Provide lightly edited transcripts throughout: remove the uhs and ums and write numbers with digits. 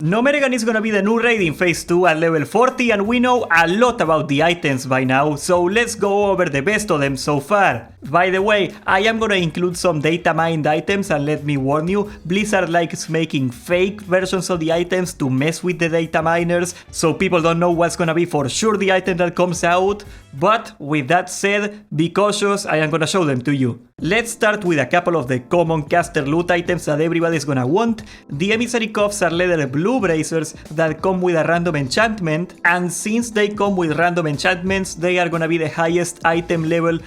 Gnomeregan is gonna be the new raid in phase 2 at level 40, and we know a lot about the items by now, so let's go over the best of them so far. By the way, I am gonna include some data mined items, and let me warn you, Blizzard likes making fake versions of the items to mess with the data miners, so people don't know what's gonna be for sure the item that comes out. But with that said, be cautious, I am gonna show them to you. Let's start with a couple of the common caster loot items that everybody's gonna want. The emissary cuffs are leather blue bracers that come with a random enchantment, and since they come with random enchantments, they are gonna be the highest item level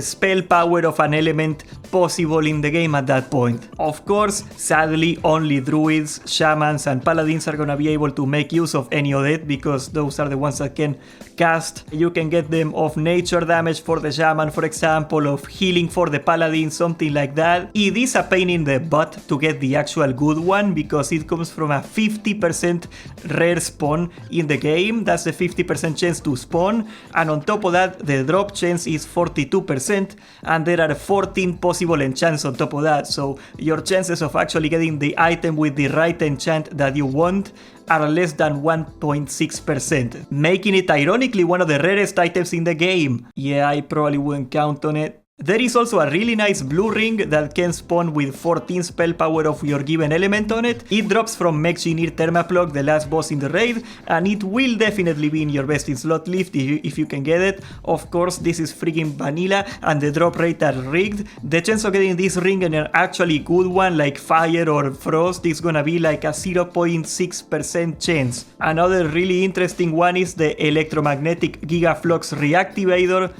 spell power of an element possible in the game at that point. Of course, sadly, only druids, shamans, and paladins are gonna be able to make use of any of it, because those are the ones that can cast. You can get them of nature damage for the shaman, for example, of healing for the paladin, something like that. It is a pain in the butt to get the actual good one, because it comes from a 50% rare spawn in the game. That's the 50% chance to spawn, and on top of that, the drop chance is 42%, and there are 14 possible enchants on top of that, so your chances of actually getting the item with the right enchant that you want are less than 1.6%, making it ironically one of the rarest items in the game. Yeah, I probably wouldn't count on it. There is also a really nice blue ring that can spawn with 14 spell power of your given element on it. It drops from Mechgineer Thermaplug, the last boss in the raid, and it will definitely be in your best in slot list if you can get it. Of course, this is freaking vanilla and the drop rate are rigged. The chance of getting this ring and an actually good one like fire or frost is gonna be like a 0.6% chance. Another really interesting one is the electromagnetic Gigaflux Reactivator.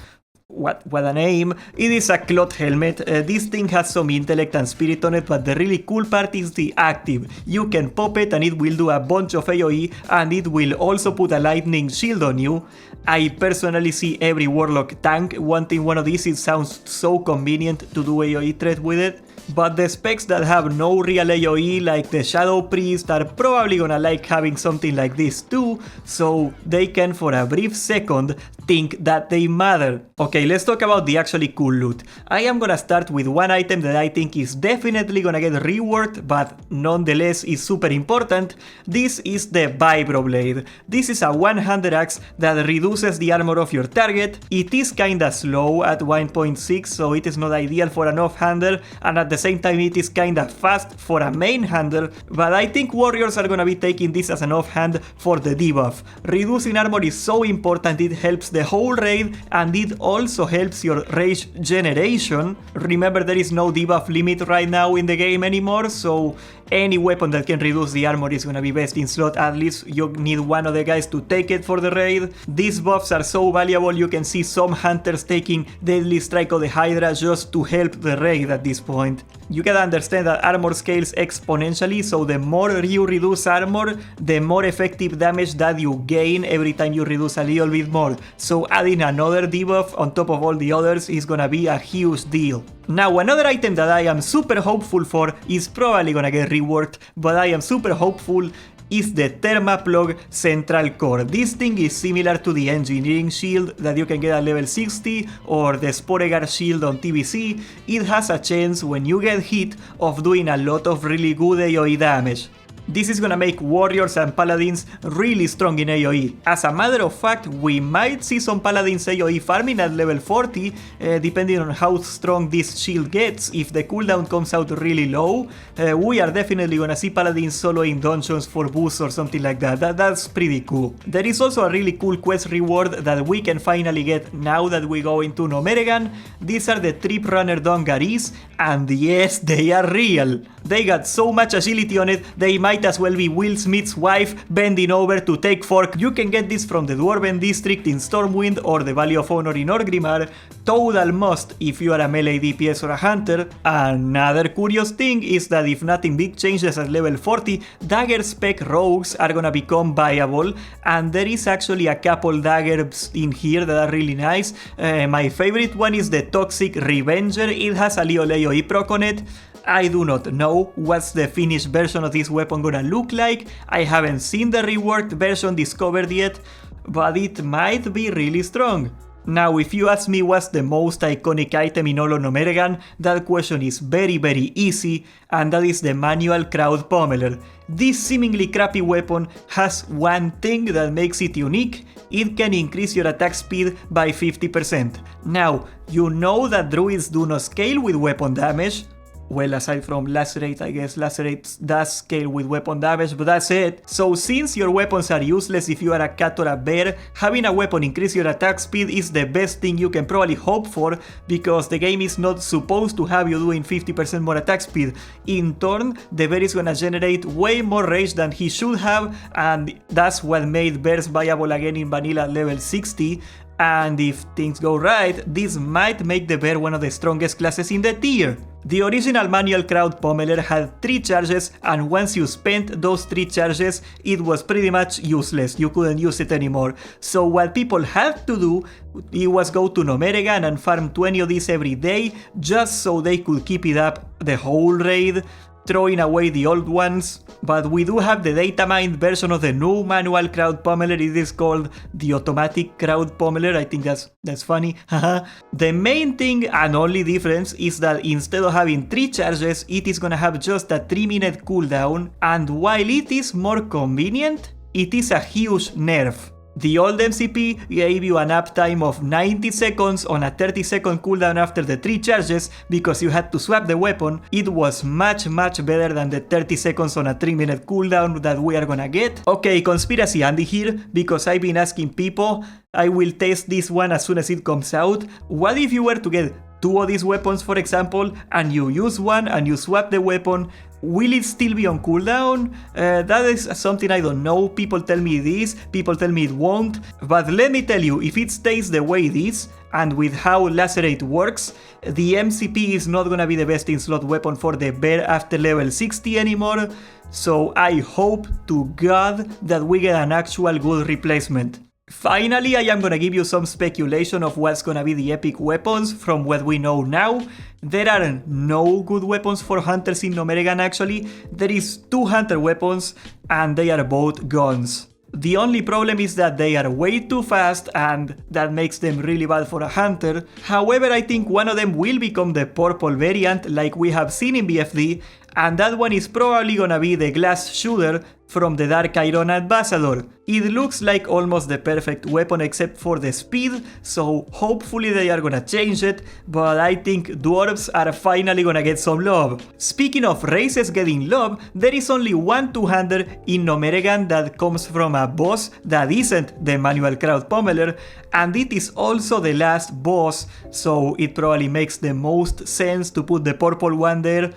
What a name. It is a cloth helmet. This thing has some intellect and spirit on it, but the really cool part is the active. You can pop it and it will do a bunch of AoE, and it will also put a lightning shield on you. I personally see every warlock tank wanting one of these. It sounds so convenient to do AoE threat with it. But the specs that have no real AoE, like the Shadow Priest, are probably gonna like having something like this too, so they can for a brief second think that they matter. Okay, let's talk about the actually cool loot. I am gonna start with one item that I think is definitely gonna get reworked, but nonetheless is super important. This is the Vibroblade. This is a one-handed axe that reduces the armor of your target. It is kinda slow at 1.6, so it is not ideal for an off-hander, and at the same time it is kinda fast for a main hander, but I think warriors are gonna be taking this as an offhand for the debuff. Reducing armor is so important, it helps the whole raid, and it also helps your rage generation. Remember, there is no debuff limit right now in the game anymore, so any weapon that can reduce the armor is gonna be best in slot. At least you need one of the guys to take it for the raid. These buffs are so valuable, you can see some hunters taking Deadly Strike of the Hydra just to help the raid at this point. You can understand that armor scales exponentially, so the more you reduce armor, the more effective damage that you gain every time you reduce a little bit more. So adding another debuff on top of all the others is gonna be a huge deal. Now, another item that I am super hopeful for is probably gonna get reworked, but I am super hopeful is the Thermaplug Central Core. This thing is similar to the Engineering Shield that you can get at level 60 or the Sporegar Shield on TBC. It has a chance when you get hit of doing a lot of really good AoE damage. This is gonna make warriors and paladins really strong in AoE. As a matter of fact, we might see some paladins AoE farming at level 40, depending on how strong this shield gets. If the cooldown comes out really low, we are definitely gonna see paladins soloing dungeons for boosts or something like that. That's pretty cool. There is also a really cool quest reward that we can finally get now that we go into Gnomeregan. These are the Trip Runner Dungarees, and yes, they are real. They got so much agility on it, they might as well be Will Smith's wife bending over to take fork. You can get this from the Dwarven District in Stormwind or the Valley of Honor in Orgrimmar. Total must if you are a melee DPS or a hunter. Another curious thing is that if nothing big changes at level 40, dagger spec rogues are gonna become viable, and there is actually a couple daggers in here that are really nice. My favorite one is the Toxic Revenger. It has a little AoE proc on it. I do not know what's the finished version of this weapon gonna look like. I haven't seen the reworked version discovered yet, but it might be really strong. Now, if you ask me what's the most iconic item in all of Gnomeregan, that question is very easy, and that is the manual crowd pommeler. This seemingly crappy weapon has one thing that makes it unique: it can increase your attack speed by 50%. Now, you know that druids do not scale with weapon damage. Well, aside from Lacerate, I guess Lacerate does scale with weapon damage, but that's it. So since your weapons are useless if you are a cat or a bear, having a weapon increase your attack speed is the best thing you can probably hope for, because the game is not supposed to have you doing 50% more attack speed. In turn, the bear is gonna generate way more rage than he should have, and that's what made bears viable again in vanilla at level 60. And if things go right, this might make the bear one of the strongest classes in the tier. The original manual crowd pommeler had 3 charges, and once you spent those 3 charges, it was pretty much useless. You couldn't use it anymore. So what people had to do, it was go to Gnomeregan and farm 20 of these every day, just so they could keep it up the whole raid, throwing away the old ones. But we do have the data mined version of the new manual crowd pommeler. It is called the automatic crowd pommeler. I think that's funny. The main thing and only difference is that instead of having 3 charges, it is gonna have just a 3-minute cooldown, and while it is more convenient, it is a huge nerf. The old MCP gave you an uptime of 90 seconds on a 30-second cooldown after the 3 charges because you had to swap the weapon. It was much better than the 30 seconds on a 3-minute cooldown that we are gonna get. Okay, Conspiracy Andy here, because I've been asking people. I will test this one as soon as it comes out. What if you were to get 2 of these weapons, for example, and you use one and you swap the weapon? Will it still be on cooldown? That is something I don't know. People tell me it is, people tell me it won't. But let me tell you, if it stays the way it is, and with how Lacerate works, the MCP is not gonna be the best in slot weapon for the bear after level 60 anymore. So I hope to God that we get an actual good replacement. Finally, I am gonna give you some speculation of what's gonna be the epic weapons from what we know now. There are no good weapons for hunters in Gnomeregan actually. There is 2 hunter weapons, and they are both guns. The only problem is that they are way too fast, and that makes them really bad for a hunter. However, I think one of them will become the purple variant like we have seen in BFD, and that one is probably gonna be the glass shooter from the Dark Iron Ambassador. It looks like almost the perfect weapon except for the speed, so hopefully they are gonna change it, but I think dwarves are finally gonna get some love. Speaking of races getting love, there is only one two-hander in Gnomeregan that comes from a boss that isn't the manual crowd pommeler, and it is also the last boss, so it probably makes the most sense to put the purple one there.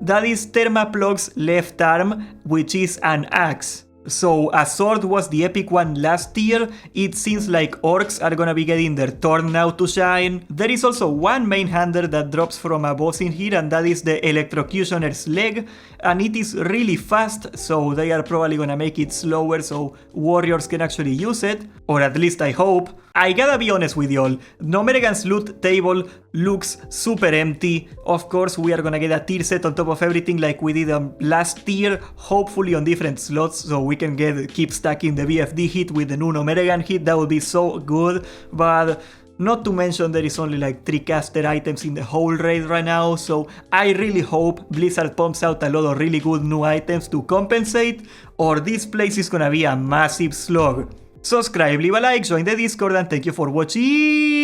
That is Thermaplog's left arm, which is an axe. So a sword was the epic one last year. It seems like orcs are gonna be getting their turn now to shine. There is also one main hander that drops from a boss in here, and that is the Electrocutioner's leg, and it is really fast, so they are probably gonna make it slower so warriors can actually use it, or at least I hope. I gotta be honest with y'all, Gnomeregan's loot table looks super empty. Of course, we are gonna get a tier set on top of everything like we did on last tier, hopefully on different slots, so we can keep stacking the BFD hit with the new Gnomeregan hit. That would be so good, but not to mention there is only like 3 caster items in the whole raid right now, so I really hope Blizzard pumps out a lot of really good new items to compensate, or this place is gonna be a massive slog. Subscribe, leave a like, join the Discord, and thank you for watching.